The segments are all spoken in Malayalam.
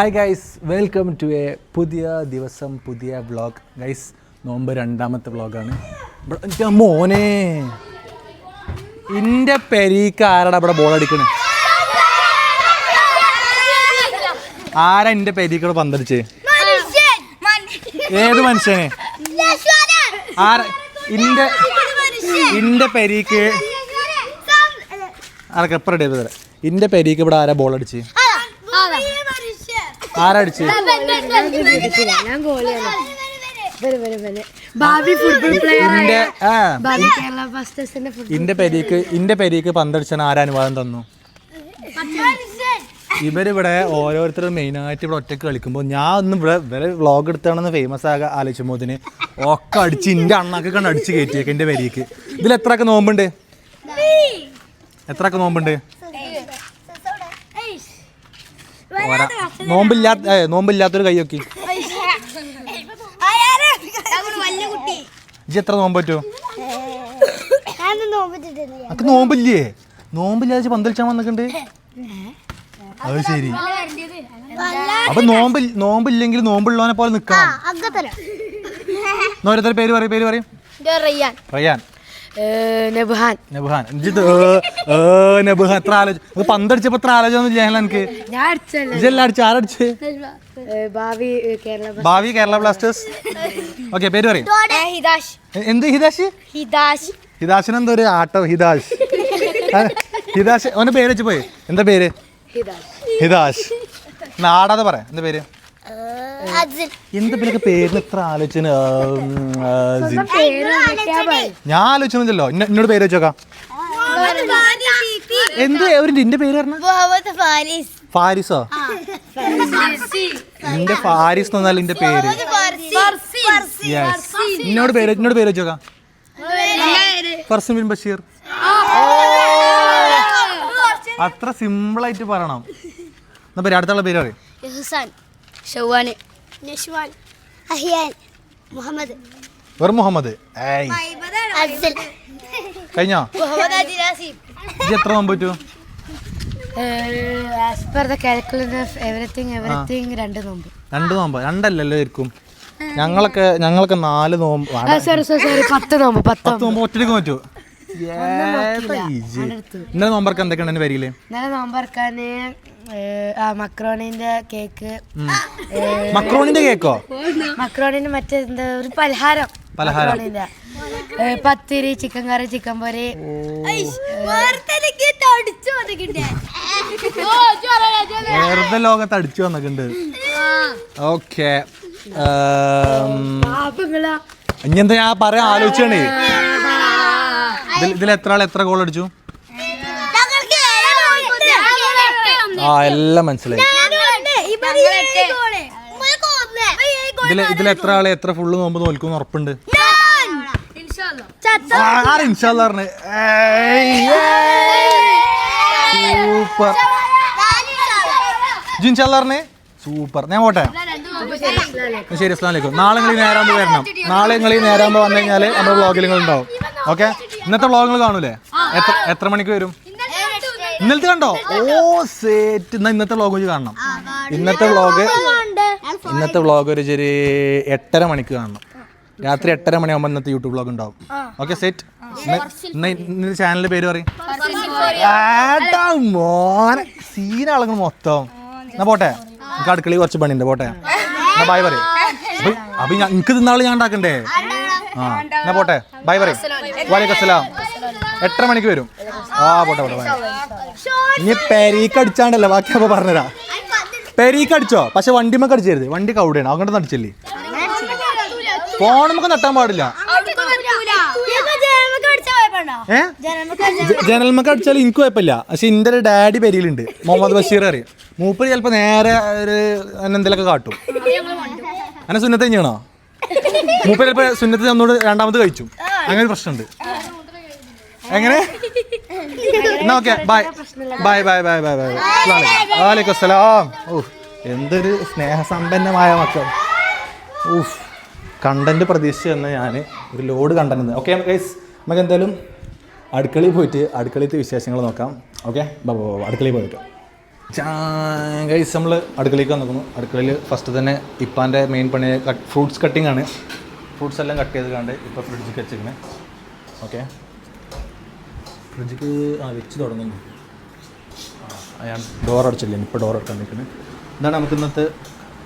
Hi guys, welcome to a പുതിയ ദിവസം പുതിയ വ്ളോഗ്. ഗൈസ്, നോമ്പ് രണ്ടാമത്തെ വ്ളോഗാണ്. മോനെ എൻ്റെ പെരീക്ക് ആരാടാ ഇവിടെ ബോൾ അടിക്കണേ? ആരാ എൻ്റെ പെരീക്കൂടെ പന്തടിച്ചേ? ഏത് മനുഷ്യനെ? ആരാ ഇന്റെ പെരീക്ക് ആരൊക്കെ എപ്പറ തരാം. ഇന്റെ പെരീക്ക് ഇവിടെ ആരാ ബോൾ അടിച്ച്? ആരടിച്ച്? ഇന്റെ പെരീക്ക് പന്തടിച്ചാൽ ആരാ അനുവാദം തന്നു? ഇവരിവിടെ ഓരോരുത്തരും മെയിനായിട്ട് ഇവിടെ ഒറ്റക്ക് കളിക്കുമ്പോൾ ഞാൻ ഒന്ന് ഇവിടെ വ്ളോഗ് എടുത്താണെന്ന് ഫേമസ് ആലോചിക്കുമ്പോൾ ഇതിന് ഒക്കെ അടിച്ച് ഇന്റെ അണ്ണൊക്കെ കണ്ട് അടിച്ച് കയറ്റിയേക്ക് എൻ്റെ പെരീക്ക്. ഇതിൽ എത്രയൊക്കെ നോമ്പുണ്ട്? എത്രയൊക്കെ നോമ്പുണ്ട്? നോമ്പില്ലാത്തൊരു കൈ നോക്കി. ഇജ്ജ് എത്ര നോമ്പ് പറ്റുമോ? അനക്ക് നോമ്പില്ലേ? നോമ്പില്ലാതെ പന്തളിച്ചാൻ വന്നിട്ടുണ്ട്. അത് ശരി. അപ്പൊ നോമ്പില്ലെങ്കിൽ നോമ്പുള്ളവനെ പോലെ നിക്കണം. ഓരോരുത്തർ പേര് പറയും. റയ്യാൻ, നബ്ഹാൻ. എത്ര ആലോചന പന്തടിച്ചപ്പോ എത്ര ആലോചന എനിക്ക്. ആരടിച്ച്? ഭാവി കേരള ബ്ലാസ്റ്റേഴ്സ്. ഓക്കെ, പേര് പറയും. എന്ത് ഹിദാഷ്? ഹിദാഷിന് എന്തോ ഒരു ആട്ടോ. ഹിദാഷ് അവന്റെ പേര് വെച്ച് പോയി. എന്താ പേര്? ഹിദാഷ്. നാടാതെ പറയാം. എന്താ പേര്? എന്താ പേരൊക്കെ പേരിന് എത്ര ആലോചന? ഞാൻ ആലോചിച്ചല്ലോ. എന്നോട് പേര് വെച്ചോക്കാം. എന്ത് എന്റെ പേര് പറഞ്ഞ? ഫാരിസോ? എന്റെ ഫാരിസ് എന്നല്ല എന്റെ പേര്. എന്നോട് പേര് വെച്ചോക്കാം. ഫർസിൻ ബിൻ ബഷീർ. അത്ര സിമ്പിൾ ആയിട്ട് പറയണം. എന്നാ പേര്? അടുത്തുള്ള പേര് പറയും. വെറും മുഹമ്മദ്. കഴിഞ്ഞോ? ഇത് എത്ര നോമ്പ് പറ്റൂ? രണ്ട് നോമ്പ്? രണ്ടല്ലല്ലോ ആയിരിക്കും. ഞങ്ങളൊക്കെ 4 നോമ്പ്. 10 നോമ്പ് ഒറ്റയ്ക്ക് പറ്റൂ. ഇന്നലെ നോമ്പറക്കാൻ എന്തൊക്കെയാണ് എന്റെ പേരില്? ഇന്നലെ നോമ്പറക്കാന് മക്രോണിന്റെ കേക്ക്. മക്രോണിന്റെ കേക്കോ? മക്രോണിന്റെ മറ്റേ എന്താ ഒരു പലഹാരം. പത്തിരി, ചിക്കൻ കറി, ചിക്കൻ പൊരി. വെറുതെ ലോകത്ത് അടിച്ചു വന്നിട്ടുണ്ട്. ഓക്കെ, ഇനി എന്താ ഞാൻ പറയാൻ ആലോചിച്ചേ? ഇതിൽ എത്ര ഗോൾ അടിച്ചു? എല്ലാം മനസ്സിലായി. ഇതിൽ എത്ര ഫുള്ള് നോമ്പ് നോൽക്കും ഉറപ്പുണ്ട്? സൂപ്പർ. സൂപ്പർ. ഞാൻ പോട്ടെ. ശരി, അസ്സലാമു അലൈക്കും. നാളെ നിങ്ങൾ നേരാകുമ്പോൾ വരണം. നാളെ നിങ്ങൾ നേരാകുമ്പോൾ വന്നു കഴിഞ്ഞാൽ നമ്മുടെ വ്ളോഗിൽ ഉണ്ടാവും. ഓക്കെ, ഇന്നത്തെ വ്ളോഗ് കാണൂലേ? എത്ര മണിക്ക് വരും? ഇന്നലത്തെ കണ്ടോ? സെറ്റ്. ഇന്നത്തെ വ്ളോഗ് വെച്ച് കാണണം. ഇന്നത്തെ വ്ളോഗ് ഒരു 8:30 മണിക്ക് കാണണം. രാത്രി 8:30 മണിയാകുമ്പോൾ ഇന്നത്തെ യൂട്യൂബ് വ്ളോഗ് ഉണ്ടാവും. Okay, set. ഇന്നത്തെ ചാനലിന്റെ പേര് പറയും. മോനെ സീനാളങ്ങൾ മൊത്തം. എന്നാ പോട്ടെ, എനിക്ക് അടുക്കളയിൽ കുറച്ച് പണിയുണ്ട്. പോട്ടെ, എന്നാ ബൈ പറയും. അപ്പൊ എനിക്ക് തിന്നാള് ഞാൻ ഉണ്ടാക്കണ്ടേ? എന്നാ പോട്ടെ, ബൈ പറയും. വലൈക്കും അസ്സലാം. 8:30 മണിക്ക് വരും. പോട്ടെ. ഇനി പെരീക്ക് അടിച്ചാണ്ടല്ലോ ബാക്കി. അപ്പൊ പറഞ്ഞുതരാ. പെരീക്ക് അടിച്ചോ, പക്ഷെ വണ്ടിമൊക്കെ അടിച്ചരുത്. വണ്ടി കൗടെയാണ്, അങ്ങോട്ട് നടിച്ചല്ലേ. ഫോൺ നമുക്ക് നട്ടാൻ പാടില്ല. ജനൽമൊക്കെ അടിച്ചാൽ എനിക്ക് കുഴപ്പമില്ല. പക്ഷെ എന്റെ ഒരു ഡാഡി പെരിയിലുണ്ട്, മുഹമ്മദ് ബഷീർ അറിയാം. മൂപ്പര് ചിലപ്പോ നേരെ ഒരു എന്തെങ്കിലുമൊക്കെ കാട്ടും. അങ്ങനെ സുന്നത്ത് കഴിഞ്ഞാണോ? മൂപ്പര് ചിലപ്പോ സുന്നത്ത് ഒന്നുകൂടെ രണ്ടാമത് കഴിച്ചു. അങ്ങനെ ഒരു പ്രശ്നമുണ്ട്. എങ്ങനെ? എന്നാ ഓക്കെ, ബൈ. വലൈക്കും അസ്സലാം. എന്തൊരു സ്നേഹസമ്പന്നമായ മക്കൾ. കണ്ടന്റ് പ്രതീക്ഷിച്ച് തന്നെ ഞാൻ ഒരു ലോഡ് കണ്ടന്റ്. ഓക്കെ ഗൈസ്, നമുക്ക് എന്തായാലും അടുക്കളയിൽ പോയിട്ട് അടുക്കളയിലത്തെ വിശേഷങ്ങൾ നോക്കാം. ഓക്കെ, അടുക്കളയിൽ പോയിട്ട് ഗൈസ് നമ്മൾ അടുക്കളയിലേക്ക് വന്നിരിക്കുന്നു. അടുക്കളയിൽ ഫസ്റ്റ് തന്നെ ഇപ്പാൻ്റെ മെയിൻ പണി ഫ്രൂട്ട്സ് കട്ടിംഗ് ആണ്. ഫ്രൂട്ട്സ് എല്ലാം കട്ട് ചെയ്ത് കണ്ട് ഇപ്പോൾ ഫ്രിഡ്ജിക്ക് വെച്ചിരിക്കുന്നത്. ഓക്കെ, ഫ്രിഡ്ജിക്ക് വെച്ച് തുടങ്ങുന്നു. ഞാൻ ഡോർ അടച്ചില്ല, ഇപ്പോൾ ഡോർ അടക്കാൻ നിൽക്കുന്നത്. ഇതാണ് നമുക്ക് ഇന്നത്തെ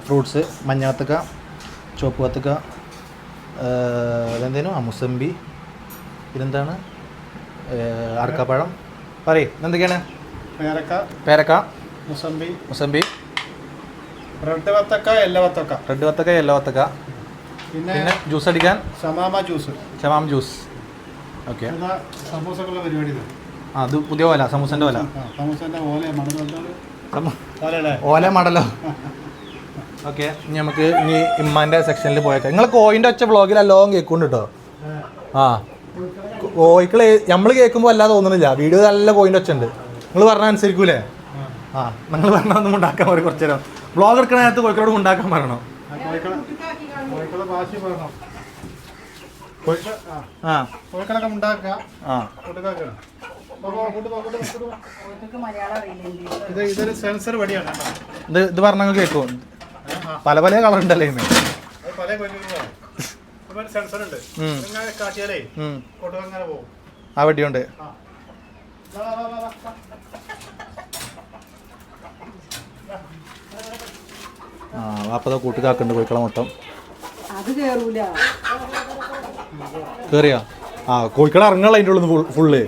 ഫ്രൂട്ട്സ്. മഞ്ഞ വത്തക്ക, ചുവപ്പ് വത്തക്ക, അതെന്തേനു മുസമ്പി, പിന്നെന്താണ് അടക്കാപ്പഴം. പറയ് എന്തൊക്കെയാണ്? പേരക്ക, മുസമ്പി, റെഡ് വത്തക്ക, യെല്ലോ വത്തക്ക, പിന്നെ ജ്യൂസ് അടിക്കാൻ ഷമാം ജ്യൂസ്. ഓക്കെ, സമൂസക്കുള്ള പരിപാടി. അത് പുതിയ ഓല, സമൂസൻ്റെ ഓല, ഓല മടലോ. ഓക്കെ, ഇനി നമുക്ക് ഇനി ഇമ്മാൻ്റെ സെക്ഷനിൽ പോയേക്കാം. നിങ്ങൾ കോയിൻ്റെ ഒച്ച വ്ളോഗിൽ എല്ലാം കേൾക്കുന്നുണ്ട് കേട്ടോ. ആ കോയിക്കള് നമ്മൾ കേൾക്കുമ്പോൾ അല്ലാതെ തോന്നുന്നില്ല, വീഡിയോ നല്ല കോയിൻ്റെ ഒച്ച ഉണ്ട്. നിങ്ങൾ പറഞ്ഞാൽ അനുസരിക്കൂലേ? ആ, നിങ്ങൾ പറഞ്ഞാൽ ഒന്നും ഉണ്ടാക്കാൻ പറയും. കുറച്ച് നേരം വ്ളോഗ് എടുക്കണ നേരത്ത് കോഴിക്കോട് ഉണ്ടാക്കാൻ പറയണം. ഇത് പറഞ്ഞ കേൾക്കും. പല പല കളർ ഉണ്ടല്ലേ ഇന്ന്. ആ വെട്ടിയുണ്ട്. ആ വാപ്പത കൂട്ടുകാക്കുണ്ട് കോഴിക്കള മൊത്തം. കേറിയോ? ആ കോഴിക്കള ഇറങ്ങാനുള്ള അതിൻ്റെ ഉള്ളിൽ ഫുള്ള്.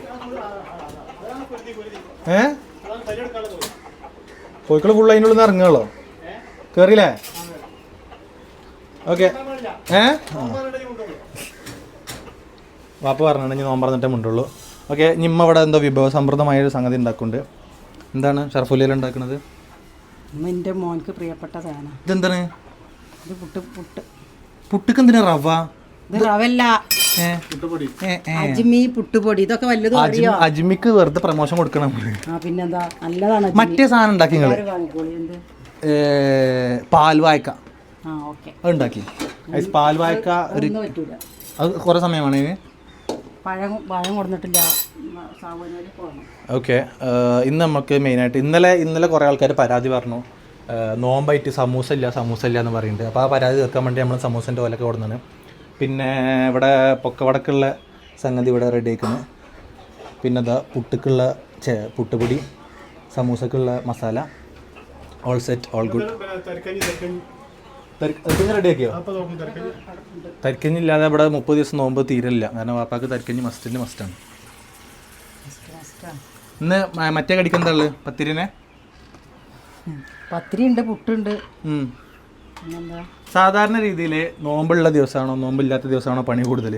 കോഴിക്കള് ഫുള്ള് അതിൻ്റെ ഉള്ളിൽ നിന്ന് ഇറങ്ങുള്ളോ? കേറിയില്ലേ? ഓക്കെ. വാപ്പ പറഞ്ഞാണ് ഇനി നോമ്പ് പറഞ്ഞിട്ടേ മുണ്ടുള്ളൂ. ഓക്കെ, നിമ്മ ഇവിടെ എന്തോ വിഭവസമൃദ്ധമായൊരു സംഗതി ഉണ്ടാക്കുന്നുണ്ട്. എന്താണ് ഷർഫുലിയിൽ ഉണ്ടാക്കുന്നത്? എൻ്റെ മോൻക്ക് പ്രിയപ്പെട്ട സാധനം. ഇതെന്താണ്? ഇത് പുട്ടുക്ക് എന്തിനാ റവ? ഇത് റവല്ല, അജ്മി പുട്ടുപൊടി. ഇതൊക്കെ വല്ലതും അറിയോ? അജ്മിക്ക് വെറുതെ പ്രമോഷൻ കൊടുക്കണം. പിന്നെന്താ, നല്ലതാണ്. മറ്റേ സാധനം ഉണ്ടാക്കി നിങ്ങള്, പാൽവായക്ക. അത് ഉണ്ടാക്കി. പാൽവായക്ക ഒരു അത് കുറെ സമയമാണ് ഇതിന്. പഴം കൊടുത്തിട്ടില്ല. ഓക്കെ, ഇന്ന് നമുക്ക് മെയിനായിട്ട് ഇന്നലെ കുറേ ആൾക്കാർ പരാതി പറഞ്ഞു, നോമ്പായിട്ട് സമൂസ ഇല്ല എന്ന് പറയുന്നുണ്ട്. അപ്പോൾ ആ പരാതി തീർക്കാൻ വേണ്ടി നമ്മൾ സമൂസൻ്റെ ഓലൊക്കെ കൊടുന്നാണ്. പിന്നെ ഇവിടെ പൊക്കവടക്കുള്ള സംഗതി ഇവിടെ റെഡി ആക്കുന്നത്. പിന്നെ അതാ പുട്ടുക്കുള്ള പുട്ടുപൊടി, സമൂസക്കുള്ള masala, all set, all good. Ready ആക്കിയോ? തരിക്കഞ്ഞി ഇല്ലാതെ ഇവിടെ 30 ദിവസം നോമ്പ് തീരില്ല. കാരണം വാപ്പാക്ക് തരിക്കഞ്ഞി മസ്റ്റാണ്. ഇന്ന് മറ്റേ കടിക്ക് എന്താ ഉള്ളത്? പത്തിരി ഉണ്ട്, പുട്ടുണ്ട്. സാധാരണ രീതിയിൽ നോമ്പുള്ള ദിവസമാണോ നോമ്പില്ലാത്ത ദിവസമാണോ പണി കൂടുതൽ?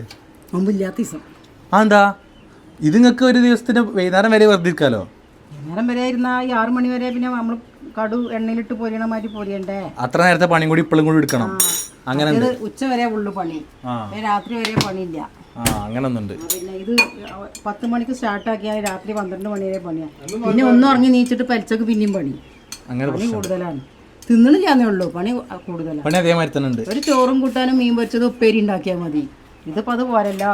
നോമ്പില്ലാത്ത ദിവസം. എന്താ ഇത്? നിങ്ങൾക്ക് ഒരു ദിവസത്തിന് വൈകുന്നേരം വരെ വെറുതെ ഇരിക്കാലോ? വൈകുന്നേരം വരെ ഇരുന്ന 6 മണി വരെ പിന്നെ നമ്മൾ കടു എണ്ണയിലിട്ട് പൊരിയണ മാതിരി പൊരിയണ്ടേ. അത്ര നേരത്തെ പണി കൂടി ഇപ്പോഴും കൂടി എടുക്കണം. അങ്ങനെ ഉച്ച വരെ ഉള്ളു പണി, രാത്രി വരെ പണിയില്ല. അങ്ങനെ ഒന്നുണ്ട്. പിന്നെ ഇത് 10 മണിക്ക് സ്റ്റാർട്ട് ആക്കിയാൽ രാത്രി 12 മണി വരെ പണിയാണ്. പിന്നെ ഒന്നും ഉറങ്ങി നീച്ചിട്ട് പലിച്ചക്ക് പിന്നെയും പണി. അങ്ങനെ പണി കൂടുതലാണ്. തിന്നണില്ലാന്നേ ഉള്ളൂ, പണി കൂടുതലാണ്. പണി അതേമാതിരി തന്നെ ഉണ്ട്. ഒരു ചോറും കൂട്ടാനും മീൻ പൊരിച്ചതും ഉപ്പേരി ഉണ്ടാക്കിയാൽ മതി. ഇതിപ്പോ അത് പോരല്ലോ.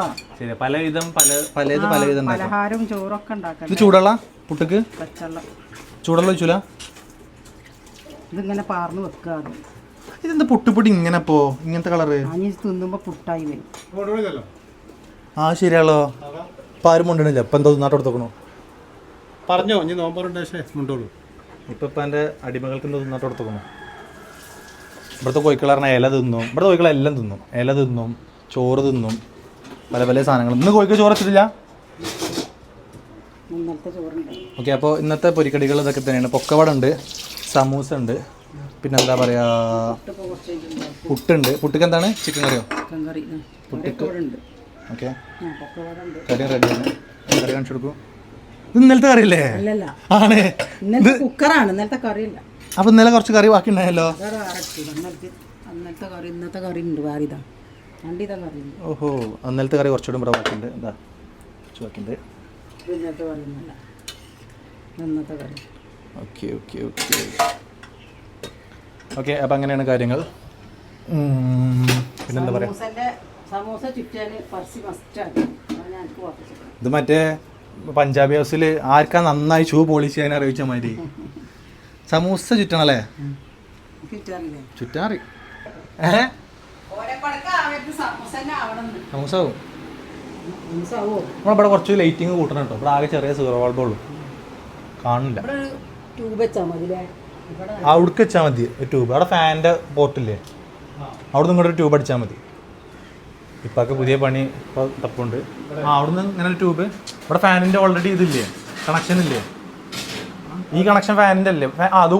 പലഹാരവും ചോറൊക്കെ ഉണ്ടാക്കാം. ചൂടുള്ള പുട്ടുക്ക് പച്ചവെള്ളം ചൂടുള്ള വെച്ചൂല. ഇതിങ്ങനെ പാർന്ന് വെക്കാറ്. ഇതെന്താ പുട്ടുപൊടി ഇങ്ങനെ ഇങ്ങനത്തെ കളറ്? അനി തിന്നുമ്പോ പുട്ടായി വരും. ആ ശരിയാളോ. ഇപ്പൊ ആരും മുണ്ടണില്ല. ഇപ്പൊ എന്തോ നാട്ടോട് തോക്കണോ? പറഞ്ഞോ ഇനി നോമ്പറുണ്ടോളൂ. ഇപ്പൊ എൻ്റെ അടിമകൾക്ക് എന്തോ നാട്ടോട് തോക്കണോ? ഇവിടുത്തെ കോഴിക്കൾ പറഞ്ഞാൽ ഇല തിന്നും. ഇവിടുത്തെ കോഴിക്കളെല്ലാം തിന്നും. ഇല തിന്നും, ചോറ് തിന്നും, പല പല സാധനങ്ങൾ. ഇന്ന് കോഴിക്ക് ചോറ് വെച്ചിട്ടില്ല. ഓക്കെ, അപ്പോൾ ഇന്നത്തെ പൊരിക്കടികൾ ഇതൊക്കെ തന്നെയാണ്. പൊക്കവട ഉണ്ട്, സമൂസ ഉണ്ട്, പിന്നെ എന്താ പറയുക, പുട്ടുണ്ട്. പുട്ടുക്ക് എന്താണ്? ചിക്കൻ കറിയോ? പുട്ടുക്ക്. ഓക്കെ, കറി റെഡിയാണ്. കറി കാണിച്ചു കൊടുക്കൂ. ഇത് ഇന്നലത്തെ കറിയല്ലേ? ആണ്, കുക്കറാണ്. ഇന്നലത്തെ കറിയില്ല. അപ്പൊ ഇന്നലെ കുറച്ച് കറി ബാക്കി ഉണ്ടായല്ലോ. ഇന്നത്തെ കറി ഉണ്ട്. വേറിതാ ഓഹോ, ഇന്നലത്തെ കറി കുറച്ചുകൂടെ ഇവിടെ ബാക്കിയുണ്ട്. എന്താ ബാക്കിയുണ്ട്. Okay okay okay okay. അപ്പം അങ്ങനെയാണ് കാര്യങ്ങൾ. പിന്നെന്താ പറയുക, ഇത് മറ്റേ പഞ്ചാബി ഹൗസിൽ ആർക്കാ നന്നായി ഷൂ പോളിഷ് ചെയ്യാൻ അറിയിച്ച മാതിരി സമൂസ ചുറ്റണല്ലേ? കിട്ടാറില്ലേ ചുറ്റാറി സമൂസ ആവും. നമ്മളിവിടെ കുറച്ച് ലൈറ്റിങ് കൂട്ടണം കേട്ടോ. ഇവിടെ ആകെ ചെറിയ സീറോ ബൾബുള്ളൂ, കാണില്ല. ട്യൂബ് വെച്ചാൽ മതി അവിടേക്ക് വെച്ചാൽ മതി ഒരു ട്യൂബ്. അവിടെ ഫാനിൻ്റെ പോർട്ടില്ലേ, അവിടെ നിന്ന് ഇങ്ങോട്ടൊരു ട്യൂബ് അടിച്ചാൽ മതി. ഇപ്പൊക്കെ പുതിയ പണി ഇപ്പോൾ തപ്പുണ്ട്. അവിടെ നിന്ന് ഇങ്ങനെ ഒരു ട്യൂബ്. ഇവിടെ ഫാനിൻ്റെ ഓൾറെഡി ഇതില്ലേ, കണക്ഷൻ ഇല്ലേ? ഈ കണക്ഷൻ ഫാനിൻ്റെ അല്ലേ? അത്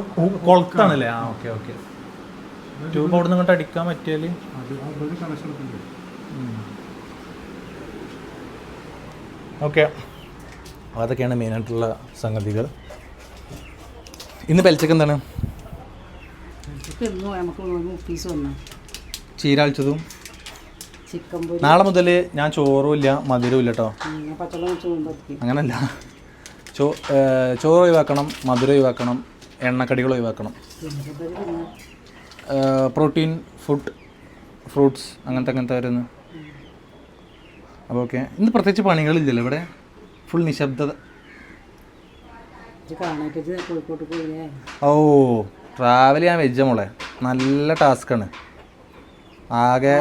കൊളുത്താണല്ലേ? ആ ഓക്കെ ഓക്കെ. ട്യൂബ് അവിടെ നിന്ന് ഇങ്ങോട്ട് അടിക്കാൻ പറ്റിയാൽ ഓക്കെ. അതൊക്കെയാണ് മെയിനായിട്ടുള്ള സംഗതികൾ. ഇന്ന് പെലച്ചക്ക് എന്താണ്? ചീരാഴ്ചതും ചിക്കൻ നാളെ മുതൽ ഞാൻ ചോറും ഇല്ല മധുരവും ഇല്ല കേട്ടോ. അങ്ങനല്ല, ചോറ് ഒഴിവാക്കണം, മധുരം ഒഴിവാക്കണം, എണ്ണക്കടികൾ ഒഴിവാക്കണം, പ്രോട്ടീൻ ഫുഡ്, ഫ്രൂട്ട്സ് അങ്ങനത്തെ വരുന്നു. അപ്പോൾ ഓക്കെ. ഇന്ന് പ്രത്യേകിച്ച് പണികളില്ലല്ലോ ഇവിടെ, ഫുൾ നിശബ്ദത. ഓ ട്രാവൽ ചെയ്യാൻ വെച്ച മോളെ നല്ല ടാസ്ക്കാണ്. ആകെ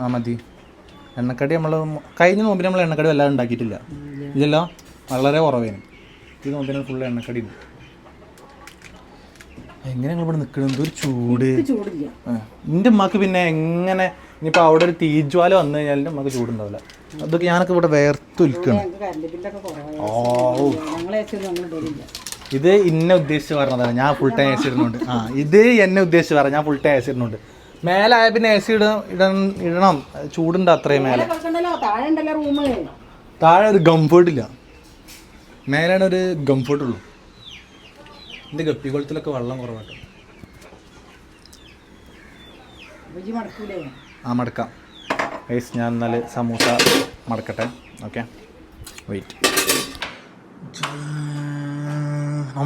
ആ മതി. എണ്ണക്കടി നമ്മൾ കഴിഞ്ഞ നോമ്പിന് നമ്മൾ എണ്ണക്കടി വല്ലാതെ ഉണ്ടാക്കിയിട്ടില്ല. ഇല്ലല്ലോ, വളരെ കുറവേനും. ഈ നോമ്പിന് ഫുൾ എണ്ണക്കടി ഉണ്ട്. എങ്ങനെ ഞങ്ങൾ ഇവിടെ നിൽക്കണം? എന്തൊരു ചൂട്. എൻ്റെ ഉമ്മാക്ക് പിന്നെ എങ്ങനെ ഇനിയിപ്പോൾ അവിടെ ഒരു തീജ്വാല വന്നു കഴിഞ്ഞാൽ എൻ്റെ ഉമ്മക്ക് ചൂടുണ്ടാവില്ല. അതൊക്കെ ഞാനൊക്കെ ഇവിടെ വേർത്തൊലിക്കണം. ഇത് എന്നെ ഉദ്ദേശിച്ച് പറഞ്ഞതാണ്, ഞാൻ ഫുൾ ടൈം എ സി ഇടുന്നുണ്ട്. ആ ഇത് എന്നെ ഉദ്ദേശിച്ച് പറയാം, ഞാൻ ഫുൾ ടൈം എ സി ഇടുന്നുണ്ട്. മേലായ പിന്നെ എ സി ഇടണം, ചൂടുണ്ട് അത്രയും. മേലെ താഴെ ഒരു കംഫേർട്ട് ഇല്ല, മേലാണ് ഒരു കംഫേർട്ട് ഉള്ളൂ. എൻ്റെ ഗപ്പിക്കുളത്തിലൊക്കെ വെള്ളം കുറവാട്ടോ. ആ മടക്കാം ഗൈസ്. ഞാൻ എന്നാൽ സമൂസ മടക്കട്ടെ. Okay wait.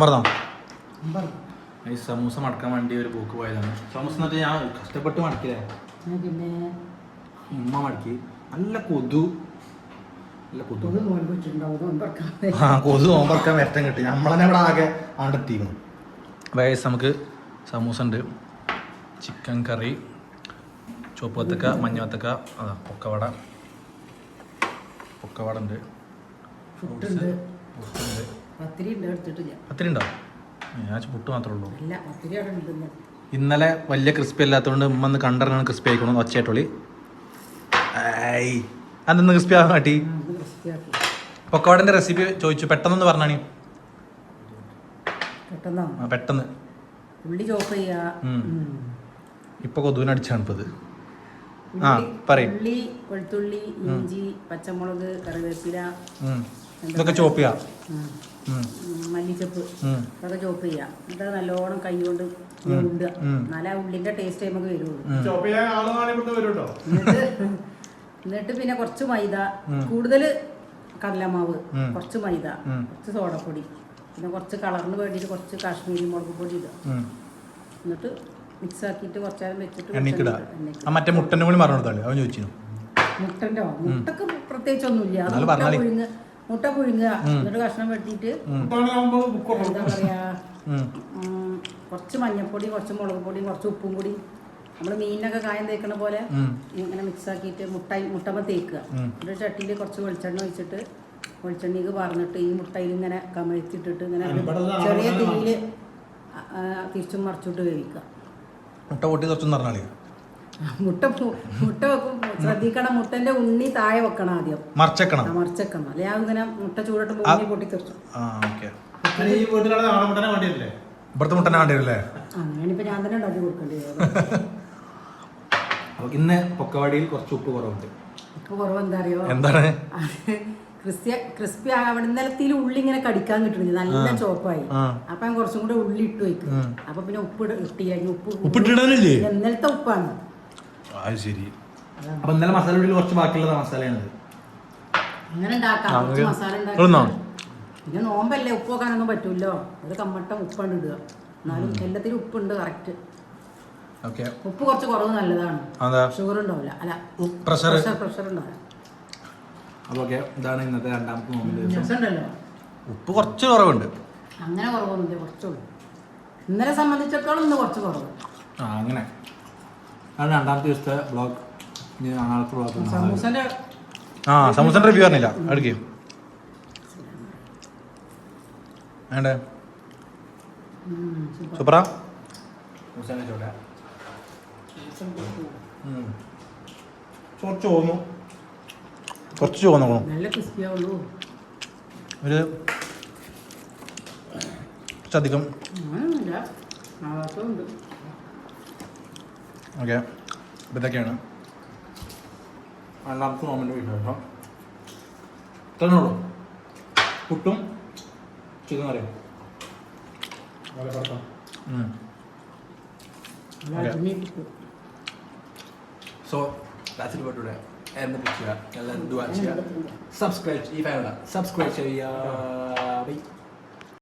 പറഞ്ഞോ ഗൈസ്, സമൂസ മടക്കാൻ വേണ്ടി ഒരു ബുക്ക് പോയതാണ്. സമൂസ എന്നിട്ട് ഞാൻ കഷ്ടപ്പെട്ട് മടക്കില്ലേ, ഉമ്മ മടക്കി. നല്ല കൊതു, നല്ല കൊതു. ആ കൊതു നോമ്പറക്കാൻ വരട്ടം കിട്ടി. നമ്മളെന്നെ ഇവിടെ ആകെ ആണ്ടെത്തിക്കണം. ഗൈസ് നമുക്ക് സമൂസ ഉണ്ട്, ചിക്കൻ കറി, ചുവപ്പ് വത്തക്ക, മഞ്ഞ വത്തക്ക, അതാ പൊക്കവട ഉണ്ട്, പത്തിരി ഉണ്ടോ? ഞാൻ പുട്ട് മാത്രമേ ഉള്ളൂ. ഇന്നലെ വലിയ ക്രിസ്പി അല്ലാത്തതുകൊണ്ട് ഉമ്മ ഒന്ന് കണ്ടറിഞ്ഞാണ് ക്രിസ്പി ആയിക്കണം. ഒച്ചയായിട്ടോളി അതൊന്ന് ക്രിസ്പി ആകാൻ കാട്ടി. പൊക്കവടൻ്റെ റെസിപ്പി ചോദിച്ചു, പെട്ടെന്നൊന്ന് പറഞ്ഞാണി. പെട്ടെന്ന് ഉള്ളി ചോപ്പ് ചെയ്യാ. ഇപ്പൊ കൊതുവിനടിച്ചാണ് ഇപ്പത്. ആ പറയും. ഉള്ളി, വെളുത്തുള്ളി, ഇഞ്ചി, പച്ചമുളക്, കറിവേപ്പില ഇതൊക്കെ ചോപ്പ് ചെയ്യാം. മല്ലിച്ചപ്പ് അതൊക്കെ ചോപ്പ് ചെയ്യാം. എന്നിട്ട് നല്ലോണം കൈ കൊണ്ട് ഇടുക. എന്നാലേ ആ ഉള്ളിന്റെ ടേസ്റ്റ് നമുക്ക് വരുള്ളൂ. എന്നിട്ട് പിന്നെ കുറച്ച് മൈദ, കൂടുതൽ കടലമാവ്, കുറച്ച് മൈദ, കുറച്ച് സോഡപ്പൊടി, പിന്നെ കുറച്ച് കളറിന് വേണ്ടിയിട്ട് കുറച്ച് കാശ്മീരി മുളക് പൊടി ഇടുക. എന്നിട്ട് മിക്സ് ആക്കിയിട്ട് കുറച്ച് നേരം വെച്ചിട്ട് മറ്റേ മുട്ടൻ്റെ കൂടി പറഞ്ഞു കൊടുത്താലേ അവൻ ചോദിച്ചു. മുട്ടൻ്റെ മുട്ടക്ക് പ്രത്യേകിച്ചൊന്നുമില്ല. മുട്ട പുഴുങ്ങുക, എന്നിട്ട് കഷ്ണം വെട്ടിയിട്ട് എന്താ പറയാ, കുറച്ച് മഞ്ഞപ്പൊടി, കുറച്ച് മുളക് പൊടി, കുറച്ച് ഉപ്പും കൂടി നമ്മൾ മീനിനൊക്കെ കായം തേക്കണ പോലെ ഇങ്ങനെ മിക്സ് ആക്കിയിട്ട് മുട്ടമ്മ തേക്കുക. ഒരു ചട്ടിയിൽ കുറച്ച് വെളിച്ചെണ്ണ ഒഴിച്ചിട്ട് വെളിച്ചെണ്ണയ്ക്ക് പറഞ്ഞിട്ട് ഈ മുട്ടയിൽ ഇങ്ങനെ കമഴ്ത്തിട്ടിട്ട് ഇങ്ങനെ ചെറിയ തീയിൽ തിരിച്ചും മറിച്ചിട്ട് വേവിക്കുക. മുട്ട പൊട്ടി തുറച്ചെന്ന് പറഞ്ഞാൽ മുട്ട വെക്കും. ശ്രദ്ധിക്കണം, മുട്ടന്റെ ഉണ്ണി താഴെ വെക്കണം, ആദ്യം മറിച്ചെക്കണം. അല്ലെ ഇങ്ങനെ മുട്ട ചൂടിട്ട് ഉണ്ണി പൊട്ടി തെറിച്ചു. അങ്ങനെ ഇപ്പൊ ഞാൻ തന്നെ ഉണ്ടാക്കി കൊടുക്കേണ്ടി വരും. ഇന്ന് പൊക്കവാടിയിൽ കുറച്ച് ഉപ്പ് കുറവുണ്ട്. ഉപ്പ് കുറവ് എന്താ അറിയോ? എന്താണ്? ക്രിസ്പി ആകാൻ ഇന്നലത്തിൽ ഉള്ളി ഇങ്ങനെ കടിക്കാൻ കിട്ടുന്നില്ല, നല്ല ചോപ്പായി. അപ്പൊ ഞാൻ കുറച്ചും കൂടെ ഉള്ളി ഇട്ട് വയ്ക്കും. അപ്പൊ പിന്നെ ഉപ്പ് ഇട്ടില്ല. ഉപ്പ് ഇന്നലത്തെ ഉപ്പാണ്. ശരി. അപ്പൊ ഇന്നലെ മസാല കുറച്ച് ബാക്കിയുള്ള മസാലയാണ് അങ്ങനെ ഉണ്ടാക്കാം. കുറച്ച് മസാല ഉണ്ടാക്കാം. പിന്നെ നോമ്പല്ലേ, ഉപ്പ് വെക്കാനൊന്നും പറ്റൂല്ലോ. ഒരു കമ്മട്ടം ഉപ്പാണ് ഇടുക. എന്നാലും എല്ലാത്തിലും ഉപ്പുണ്ട് കറക്റ്റ്. ഉപ്പ് കുറച്ച് കുറവ് നല്ലതാണ്, ഷുഗർ ഉണ്ടാവില്ല. അല്ല പ്രഷർ ഉണ്ടാവില്ല. അപ്പൊ ഇതാണ് ഇന്നത്തെ രണ്ടാമത്തെ നോമ്പിന്റെ രസമുണ്ടല്ലോ. ഉപ്പ് കുറച്ച് കുറവുണ്ട്. അങ്ങനെ കുറവൊന്നുമില്ല, കുറച്ചുള്ളൂ. ഇന്നലെ സംബന്ധിച്ചിടത്തോളം ഇന്ന് കുറച്ച് കുറവ്. ആ അങ്ങനെ. അത് രണ്ടാമത്തെ ദിവസത്തെ ബ്ലോഗ്. ഇനി നാളത്തെ ബ്ലോഗ്. സമൂസന്റെ സമൂസന്റെ റിവ്യൂ പറഞ്ഞില്ല. അടുക്കി വേണ്ടേ? സൂപ്പറാ. കുറച്ച് ചോന്നു നല്ല ക്രിസ്പിയാവുള്ളൂ. ഒരു കുറച്ചധികം. അങ്ങനെയൊന്നുമില്ല, ആവാത്തതുണ്ട്. ഓക്കെ, അപ്പം ഇതൊക്കെയാണ് രണ്ടാമത്തെ നോമ്പിൻ്റെ വിശേഷം. തന്നോളൂ. പുട്ടും ചിക്കൻ കറിയും. So that's it for today. And the picture. Subscribe if I want. Subscribe.